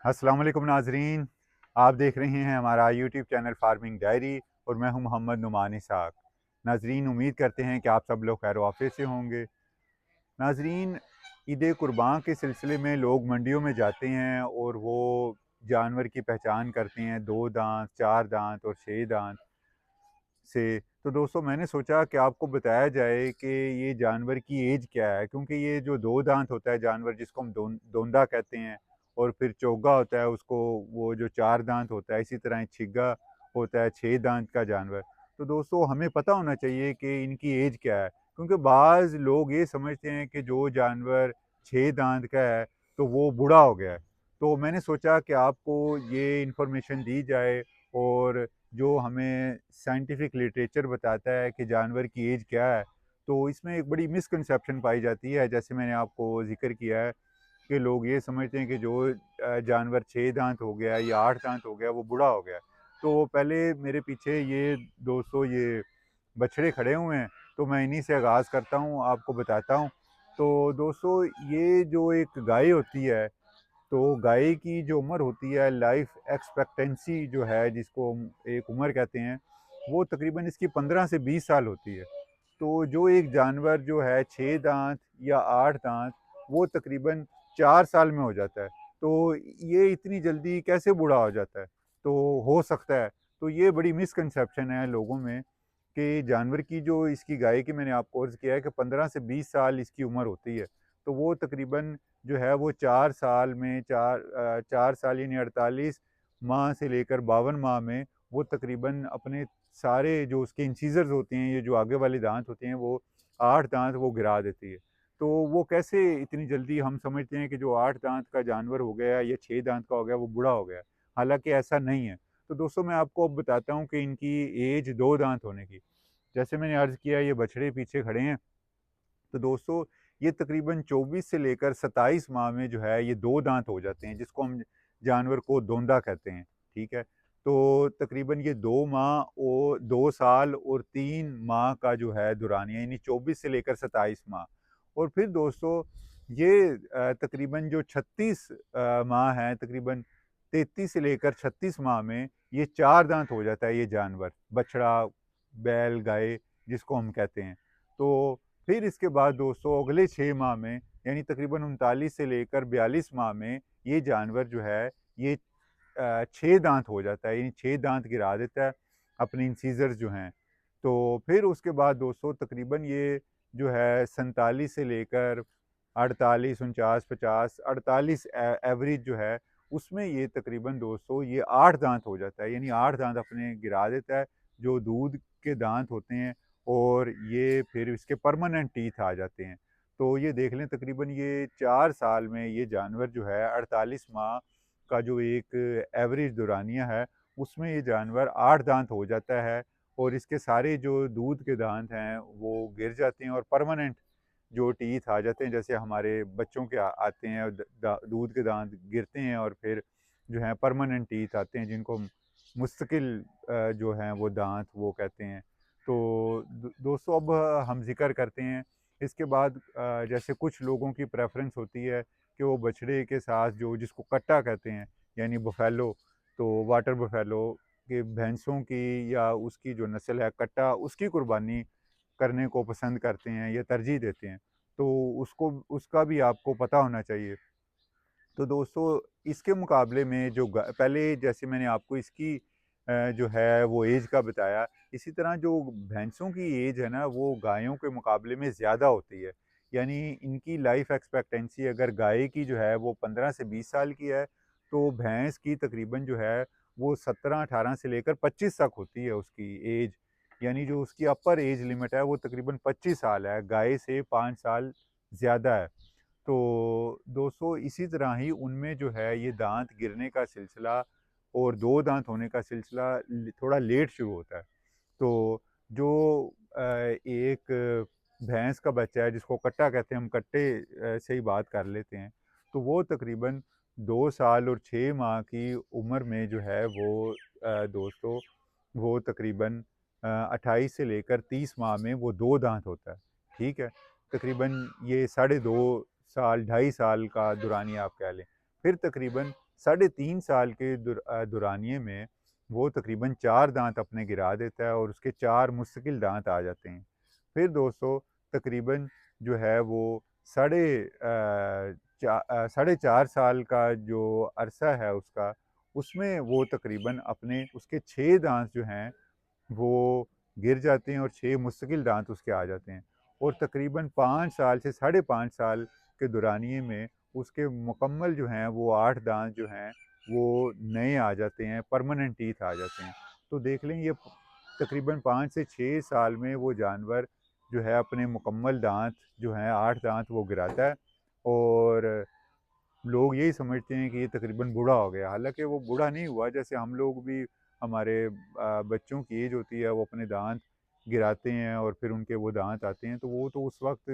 अस्सलाम वालेकुम नाजरीन, आप देख रहे हैं हमारा यूट्यूब चैनल फार्मिंग डायरी और मैं हूं मोहम्मद नुमान इसहाक। नाजरीन, उम्मीद करते हैं कि आप सब लोग खैर वाफियत से होंगे। नाजरीन, ईद कुर्बान के सिलसिले में लोग मंडियों में जाते हैं और वो जानवर की पहचान करते हैं 2 दांत, 4 दांत और 6 दांत से। तो दोस्तों, मैंने सोचा कि आपको बताया जाए कि ये जानवर की एज क्या है, क्योंकि ये जो 2 दांत होता है जानवर, जिसको हम दोंदा कहते हैं, और फिर चोगा होता है उसको, वो जो 4 दांत होता है, इसी तरह छिग्गा होता है 6 दांत का जानवर। तो दोस्तों, हमें पता होना चाहिए कि इनकी एज क्या है, क्योंकि बाज़ लोग ये समझते हैं कि जो जानवर 6 दांत का है तो वो बूढ़ा हो गया है। तो मैंने सोचा कि आपको ये इन्फॉर्मेशन दी जाए, और जो हमें साइंटिफिक लिटरेचर बताता है कि जानवर की एज क्या है। तो इसमें एक बड़ी मिसकंसेप्शन पाई जाती है, जैसे मैंने आपको जिक्र किया है कि लोग ये समझते हैं कि जो जानवर 6 दांत हो गया या 8 दांत हो गया वो बूढ़ा हो गया। तो पहले मेरे पीछे ये दोस्तों ये बछड़े खड़े हुए हैं, तो मैं इन्हीं से आगाज़ करता हूँ, आपको बताता हूँ। तो दोस्तों, ये जो एक गाय होती है, तो गाय की जो उम्र होती है, लाइफ एक्सपेक्टेंसी जो है, जिसको हम एक उम्र कहते हैं, वो तकरीबन इसकी 15 से 20 साल होती है। तो जो एक जानवर जो है 6 दांत या 8 दांत, वो तकरीबन 4 साल में हो जाता है। तो ये इतनी जल्दी कैसे बूढ़ा हो जाता है? तो हो सकता है। तो ये बड़ी मिसकंसेप्शन है लोगों में कि जानवर की, जो इसकी गाय की मैंने आपको अर्ज़ किया है कि 15 से 20 साल इसकी उम्र होती है। तो वो तकरीबन जो है वो 4 साल में 4 साल यानी 48 माह से लेकर 52 माह में वो तकरीबन अपने सारे जो उसके इंसीजर्स होते हैं, ये जो आगे वाले दांत होते हैं, वो 8 दांत वो गिरा देती है। तो वो कैसे इतनी जल्दी, हम समझते हैं कि जो 8 दांत का जानवर हो गया या 6 दांत का हो गया वो बूढ़ा हो गया, हालांकि ऐसा नहीं है। तो दोस्तों, मैं आपको अब बताता हूँ कि इनकी एज 2 दांत होने की। जैसे मैंने अर्ज़ किया, ये बछड़े पीछे खड़े हैं। तो दोस्तों, ये तकरीबन 24 से लेकर 27 माह में जो है ये 2 दांत हो जाते हैं, जिसको हम जानवर को दोंदा कहते हैं। ठीक है। तो तकरीबन ये 2 माह और 2 साल और 3 माह का जो है दुरानिया, यानी 24 से लेकर 27 माह। और फिर दोस्तों, ये तकरीबन जो 36 माह है, तकरीबन 33 से लेकर 36 माह में ये 4 दांत हो जाता है ये जानवर, बछड़ा, बैल, गाय, जिसको हम कहते हैं। तो फिर इसके बाद दोस्तों, अगले 6 माह में, यानी तकरीबन 39 से लेकर 42 माह में, ये जानवर जो है ये 6 दांत हो जाता है, यानी 6 दांत गिरा देता है अपने इंसीजर्स जो हैं। तो फिर उसके बाद दोस्तों, तकरीबन ये जो है 47 से लेकर 48, 49, 50, 48 एवरेज जो है, उसमें ये तकरीबन दोस्तों ये 8 दांत हो जाता है, यानी 8 दांत अपने गिरा देता है, जो दूध के दांत होते हैं। और ये फिर इसके परमानेंट टीथ आ जाते हैं। तो ये देख लें, तकरीबन ये 4 साल में ये जानवर जो है 48 माह का जो एक एवरेज दुरानिया है, उसमें ये जानवर 8 दांत हो जाता है। और इसके सारे जो दूध के दांत हैं वो गिर जाते हैं और परमानेंट जो टीथ आ जाते हैं, जैसे हमारे बच्चों के आते हैं, दूध के दांत गिरते हैं और फिर जो है परमानेंट टीथ आते हैं, जिनको हम मुस्तकिल जो हैं वो दांत वो कहते हैं। तो दोस्तों, अब हम जिक्र करते हैं इसके बाद, जैसे कुछ लोगों की प्रेफरेंस होती है कि वो बछड़े के साथ जो, जिसको कट्टा कहते हैं, यानी बफेलो, तो वाटर बफेलो के भैंसों की या उसकी जो नस्ल है कट्टा, उसकी कुर्बानी करने को पसंद करते हैं या तरजीह देते हैं। तो उसको, उसका भी आपको पता होना चाहिए। तो दोस्तों, इसके मुकाबले में जो पहले जैसे मैंने आपको इसकी जो है वो एज का बताया, इसी तरह जो भैंसों की एज है ना, वो गायों के मुकाबले में ज़्यादा होती है। यानी इनकी लाइफ एक्सपेक्टेंसी अगर गाय की जो है वो 15 से 20 साल की है, तो भैंस की तकरीबन जो है वो 17-18 से लेकर 25 तक होती है उसकी एज। यानी जो उसकी अपर एज लिमिट है वो तकरीबन 25 साल है, गाय से 5 साल ज़्यादा है। तो दोस्तों, इसी तरह ही उनमें जो है ये दांत गिरने का सिलसिला और 2 दांत होने का सिलसिला थोड़ा लेट शुरू होता है। तो जो एक भैंस का बच्चा है, जिसको कट्टा कहते हैं, हम कट्टे से ही बात कर लेते हैं, तो वो तकरीबन 2 साल और 6 माह की उम्र में जो है वो दोस्तों, वो तकरीबन 28 से लेकर 30 माह में वो 2 दांत होता है। ठीक है। तकरीबन ये 2.5 साल, 2.5 साल का दुरानी आप कह लें। फिर तकरीबन 3.5 साल के दुरानिये में वो तकरीबन 4 दांत अपने गिरा देता है और उसके 4 मुस्तकिल दांत आ जाते हैं। फिर दोस्तों तकरीबन जो है वो साढ़े 4 साल का जो अरसा है उसका, उसमें वो तकरीबन अपने उसके 6 दांत जो हैं वो गिर जाते हैं और 6 मुस्तकिल दांत उसके आ जाते हैं। और तकरीबन 5 साल से साढ़े 5 साल के दौरानिए में उसके मुकम्मल जो हैं वो 8 दांत जो हैं वो नए आ जाते हैं, परमानेंट टीथ आ जाते हैं। तो देख लें ये तकरीबन 5 से 6 साल में वो जानवर जो है अपने मुकम्मल दांत जो हैं 8 दांत वो गिराता है। और लोग यही समझते हैं कि ये तकरीबन बूढ़ा हो गया, हालांकि वो बूढ़ा नहीं हुआ। जैसे हम लोग भी, हमारे बच्चों की एज होती है, वो अपने दांत गिराते हैं और फिर उनके वो दांत आते हैं, तो वो तो उस वक्त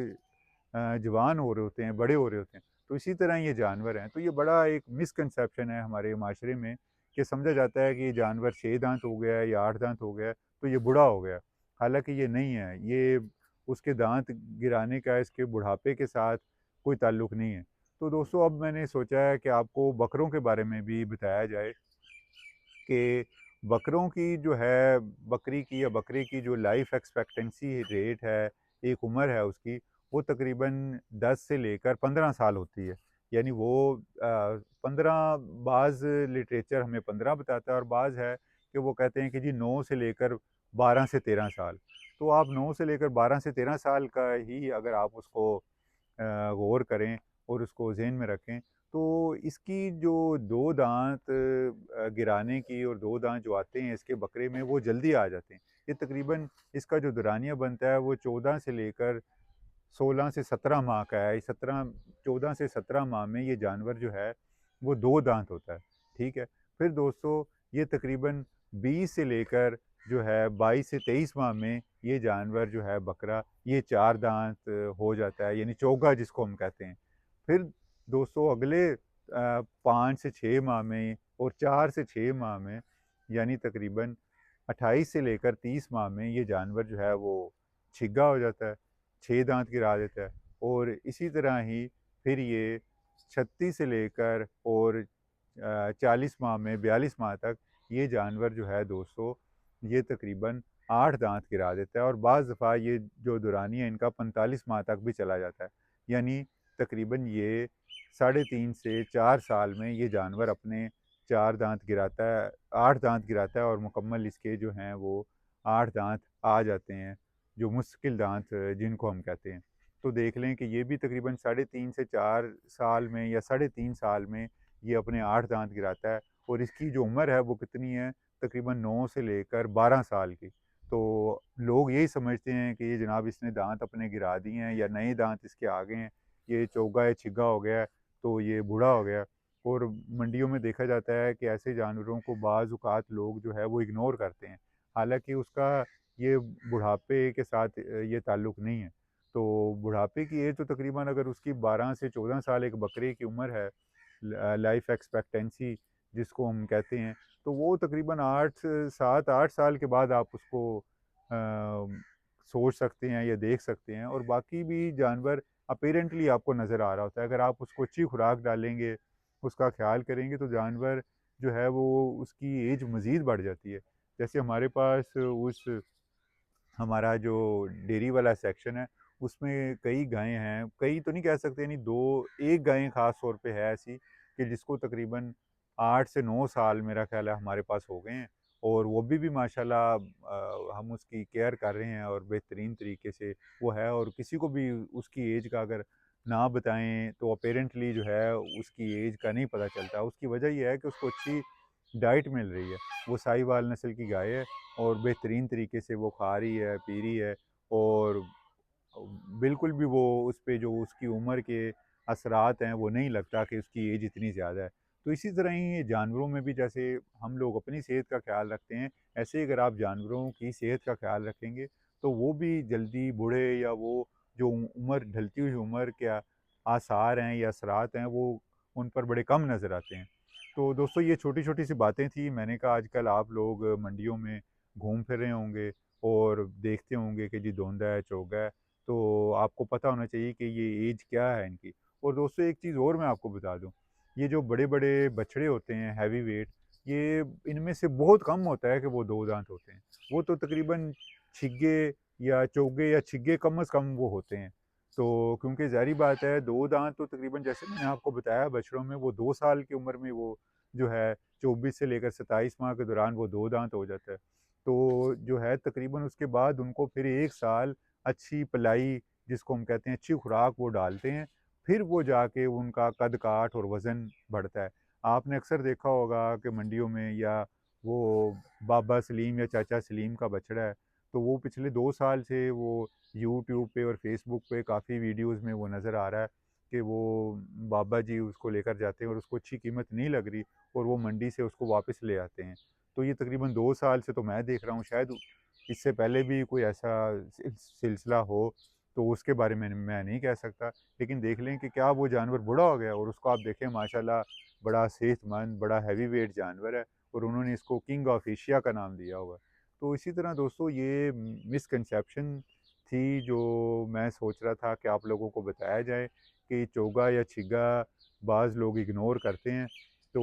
जवान हो रहे होते हैं, बड़े हो रहे होते हैं। तो इसी तरह ये जानवर हैं। तो ये बड़ा एक मिसकंसेप्शन है हमारे माशरे में कि समझा जाता है कि ये जानवर 6 दांत हो गया है या 8 दांत हो गया है तो ये बूढ़ा हो गया। हालांकि ये नहीं है, ये उसके दांत गिराने का इसके बुढ़ापे के साथ कोई ताल्लुक़ नहीं है। तो दोस्तों अब मैंने सोचा है कि आपको बकरों के बारे में भी बताया जाए कि बकरों की जो है, बकरी की या बकरे की जो लाइफ एक्सपेक्टेंसी रेट है, एक उम्र है उसकी, वो तकरीबन 10 से लेकर 15 साल होती है। यानी वो 15, बाज़ लिटरेचर हमें 15 बताता है और बाज़ है कि वो कहते हैं कि जी 9 से लेकर 12 से 13 साल। तो आप 9 से लेकर 12 से 13 साल का ही अगर आप उसको गौर करें और उसको ज़हन में रखें, तो इसकी जो 2 दाँत गिराने की और 2 दाँत जो आते हैं इसके बकरे में वो जल्दी आ जाते हैं। ये तकरीबन इसका जो दुरानिया बनता है वो 14 से लेकर 16 से 17 माह का है। 14 से 17 माह में ये जानवर जो है वो 2 दाँत होता है, ठीक है। फिर दोस्तों ये तकरीबन 20 से लेकर जो है 22 से 23 माह में ये जानवर जो है बकरा, ये 4 दाँत हो जाता है, यानी चोगा जिसको हम कहते हैं। फिर दोस्तों अगले 5 से 6 माह में और 4 से 6 माह में, यानी तकरीबन 28 से लेकर 30 माह में ये जानवर जो है वो छिग्गा हो जाता है, 6 दांत गिरा देता है। और इसी तरह ही फिर ये 36 से लेकर और 40 माह में 42 माह तक ये जानवर जो है दोस्तों ये तकरीबन 8 दांत गिरा देता है। और बाज़ दफ़ा ये जो दुरानी है इनका 45 माह तक भी चला जाता है। यानी तकरीबन ये 3.5 से 4 साल में ये जानवर अपने 4 दांत गिराता है, 8 दांत गिराता है और मुकम्मल इसके जो हैं वो 8 दांत आ जाते हैं, जो मुश्किल दांत जिनको हम कहते हैं। तो देख लें कि ये भी तकरीबन 3.5 से 4 साल में या 3.5 साल में ये अपने 8 दांत गिराता है। और इसकी जो उम्र है वो कितनी है, तकरीबन 9 से लेकर 12 साल की। तो लोग यही समझते हैं कि ये जनाब इसने दांत अपने गिरा दिए हैं या नए दांत इसके आ गए हैं, ये चोगा या छिग्गा हो गया है, तो ये बूढ़ा हो गया। और मंडियों में देखा जाता है कि ऐसे जानवरों को बाज़ औक़ात लोग जो है वो इग्नोर करते हैं, हालांकि उसका ये बुढ़ापे के साथ ये ताल्लुक़ नहीं है। तो बुढ़ापे की एज तो तकरीबन अगर उसकी 12 से 14 साल एक बकरे की उम्र है, लाइफ एक्सपेक्टेंसी जिसको हम कहते हैं, तो वो तकरीबन 7-8 साल के बाद आप उसको सोच सकते हैं या देख सकते हैं। और बाकी भी जानवर अपेरेंटली आपको नज़र आ रहा होता है। अगर आप उसको अच्छी खुराक डालेंगे, उसका ख्याल करेंगे, तो जानवर जो है वो उसकी एज मज़ीद बढ़ जाती है। जैसे हमारे पास हमारा जो डेयरी वाला सेक्शन है उसमें कई गायें हैं, कई तो नहीं कह सकते, यानी 1 गाय ख़ास तौर पे है ऐसी कि जिसको तकरीबन 8 से 9 साल मेरा ख़्याल है हमारे पास हो गए हैं। और वो भी माशाल्लाह हम उसकी केयर कर रहे हैं और बेहतरीन तरीके से वो है। और किसी को भी उसकी एज का अगर ना बताएं तो अपेरेंटली जो है उसकी एज का नहीं पता चलता। उसकी वजह यह है कि उसको अच्छी डाइट मिल रही है। वो साहिवाल नस्ल की गाय है और बेहतरीन तरीके से वो खा रही है, पी रही है। और बिल्कुल भी वो उस पे जो उसकी उम्र के असरात हैं वो नहीं लगता कि उसकी एज इतनी ज़्यादा है। तो इसी तरह ही ये जानवरों में भी, जैसे हम लोग अपनी सेहत का ख्याल रखते हैं, ऐसे ही अगर आप जानवरों की सेहत का ख्याल रखेंगे तो वो भी जल्दी बूढ़े या वो जो उम्र ढलती हुई उम्र के आसार हैं या असरात हैं वो उन पर बड़े कम नज़र आते हैं। तो दोस्तों ये छोटी छोटी सी बातें थी। मैंने कहा आजकल आप लोग मंडियों में घूम फिर रहे होंगे और देखते होंगे कि जी धोंदा है, चोगा है, तो आपको पता होना चाहिए कि ये एज क्या है इनकी। और दोस्तों एक चीज़ और मैं आपको बता दूं ये जो बड़े बड़े बछड़े होते हैं हैवी वेट, ये इनमें से बहुत कम होता है कि वो दो दांत होते हैं। वो तो तकरीबन छिग्गे या चौगे या छिग्गे कम अज़ कम वो होते हैं। तो क्योंकि ज़ाहिर बात है, दो दांत तो तकरीबन, जैसे मैंने आपको बताया, बछड़ों में वो 2 साल की उम्र में वो जो है 24 से लेकर 27 माह के दौरान वो दो दांत हो जाता है। तो जो है तकरीबन उसके बाद उनको फिर 1 साल अच्छी पलाई, जिसको हम कहते हैं अच्छी खुराक, वो डालते हैं। फिर वो जाके उनका कद काठ और वज़न बढ़ता है। आपने अक्सर देखा होगा कि मंडियों में, या वो बाबा सलीम या चाचा सलीम का बछड़ा है, तो वो पिछले 2 साल से वो यूट्यूब पे और फेसबुक पे काफ़ी वीडियोस में वो नज़र आ रहा है कि वो बाबा जी उसको लेकर जाते हैं और उसको अच्छी कीमत नहीं लग रही, और वो मंडी से उसको वापस ले आते हैं। तो ये तकरीबन 2 साल से तो मैं देख रहा हूँ, शायद इससे पहले भी कोई ऐसा सिलसिला हो, तो उसके बारे में मैं नहीं कह सकता। लेकिन देख लें कि क्या वो जानवर बूढ़ा हो गया, और उसको आप देखें माशाल्लाह बड़ा सेहतमंद, बड़ा हैवी वेट जानवर है, और उन्होंने इसको किंग ऑफ एशिया का नाम दिया हुआ है। तो इसी तरह दोस्तों, ये मिसकंसेप्शन थी जो मैं सोच रहा था कि आप लोगों को बताया जाए कि चोगा या छिग्गा बाज़ लोग इग्नोर करते हैं। तो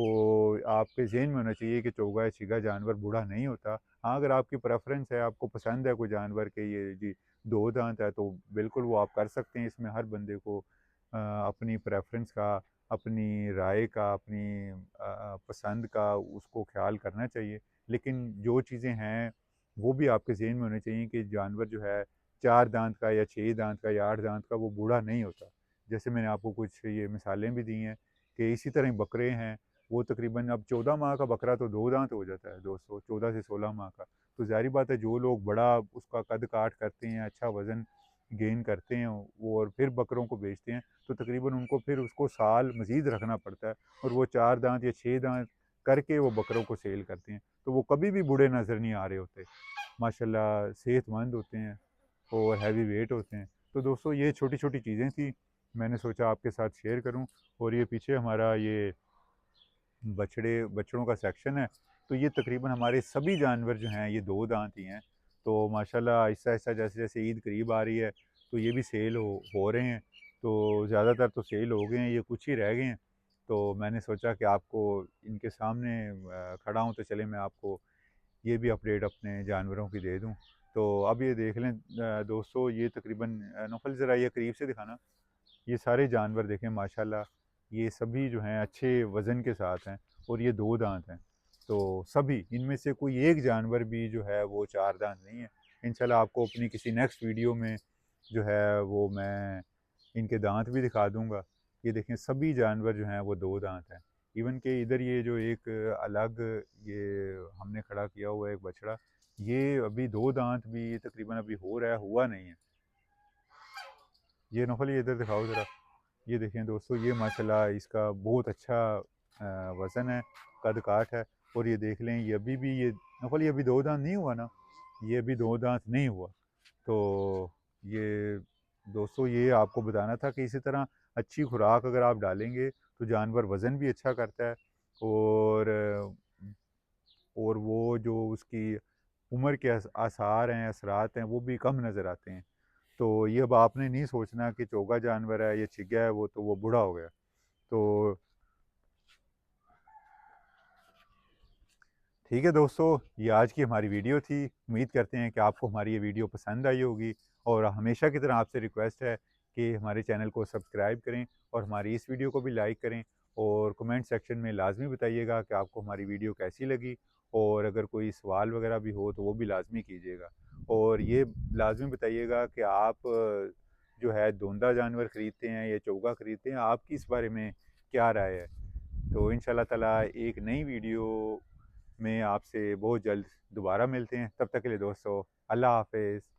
आपके ज़हन में होना चाहिए कि चोगा या छिग्गा जानवर बूढ़ा नहीं होता। हाँ, अगर आपकी प्रेफ़रेंस है, आपको पसंद है कोई जानवर के ये जी दो दांत है, तो बिल्कुल वो आप कर सकते हैं। इसमें हर बंदे को अपनी प्रेफ़रेंस का, अपनी राय का, अपनी पसंद का उसको ख़्याल करना चाहिए। लेकिन जो चीज़ें हैं, वो भी आपके ज़हन में होनी चाहिए कि जानवर जो है 4 दाँत का या 6 दाँत का या 8 दाँत का वो बूढ़ा नहीं होता। जैसे मैंने आपको कुछ ये मिसालें भी दी हैं कि इसी तरह बकरे हैं, वो तकरीबन अब 14 माह का बकरा तो 2 दाँत हो जाता है दोस्तों, 14 से 16 माह का। तो ज़ाहिर बात है, जो लोग बड़ा उसका कद-काठ करते हैं, अच्छा वज़न गेन करते हैं वो, और फिर बकरों को बेचते हैं, तो तकरीबन उनको फिर उसको साल मज़ीद रखना पड़ता है, और वो 4 दाँत या 6 दाँत करके वो बकरों को सेल करते हैं। तो वो कभी भी बूढ़े नज़र नहीं आ रहे होते। माशाल्लाह सेहतमंद होते हैं और हैवी वेट होते हैं। तो दोस्तों, ये छोटी-छोटी चीज़ें थी, मैंने सोचा आपके साथ शेयर करूँ। और ये पीछे हमारा ये बछड़ों का सेक्शन है, तो ये तकरीबन हमारे सभी जानवर जो हैं ये दो दांत ही हैं। तो माशाल्लाह आहिस्ता-आहिस्ता जैसे-जैसे ईद करीब आ रही है, तो ये भी सेल हो रहे हैं। तो ज़्यादातर तो सेल हो गए हैं, ये कुछ ही रह गए हैं। तो मैंने सोचा कि आपको इनके सामने खड़ा हूँ, तो चले मैं आपको ये भी अपडेट अपने जानवरों की दे दूँ। तो अब ये देख लें दोस्तों, ये तकरीबन नौफल ज़रा ये करीब से दिखाना। ये सारे जानवर देखें माशाल्लाह, ये सभी जो हैं अच्छे वज़न के साथ हैं, और ये दो दांत हैं। तो सभी इनमें से कोई एक जानवर भी जो है वो चार दांत नहीं है। इंशाल्लाह आपको अपनी किसी नेक्स्ट वीडियो में जो है वो मैं इनके दांत भी दिखा दूंगा। ये देखें, सभी जानवर जो हैं वो दो दांत हैं। इवन के इधर ये जो एक अलग ये हमने खड़ा किया हुआ है एक बछड़ा, ये अभी दो दांत भी तकरीबन अभी हो रहा है, हुआ नहीं है। ये नौफल, ये इधर दिखाओ ज़रा। ये देखें दोस्तों, ये माशाल्लाह इसका बहुत अच्छा वज़न है, कद-काठ है। और ये देख लें, ये अभी भी ये नौफल, ये अभी दो दांत नहीं हुआ ना, ये अभी दो दांत नहीं हुआ। तो ये दोस्तों, ये आपको बताना था कि इसी तरह अच्छी खुराक अगर आप डालेंगे, तो जानवर वज़न भी अच्छा करता है, और और वो जो उसकी उम्र के आसार हैं, असरात हैं, वो भी कम नज़र आते हैं। तो ये अब आपने नहीं सोचना कि चोगा जानवर है, ये छिग्गा है, वो तो वो बूढ़ा हो गया। तो ठीक है दोस्तों, ये आज की हमारी वीडियो थी। उम्मीद करते हैं कि आपको हमारी ये वीडियो पसंद आई होगी, और हमेशा की तरह आपसे रिक्वेस्ट है कि हमारे चैनल को सब्सक्राइब करें, और हमारी इस वीडियो को भी लाइक करें, और कमेंट सेक्शन में लाजमी बताइएगा कि आपको हमारी वीडियो कैसी लगी, और अगर कोई सवाल वगैरह भी हो तो वो भी लाजमी कीजिएगा। और ये लाजमी बताइएगा कि आप जो है दोंदा जानवर ख़रीदते हैं या चोगा ख़रीदते हैं, आपकी इस बारे में क्या राय है। तो इंशाल्लाह ताला एक नई वीडियो में आपसे बहुत जल्द दोबारा मिलते हैं। तब तक के लिए दोस्तों, अल्लाह हाफ़िज़।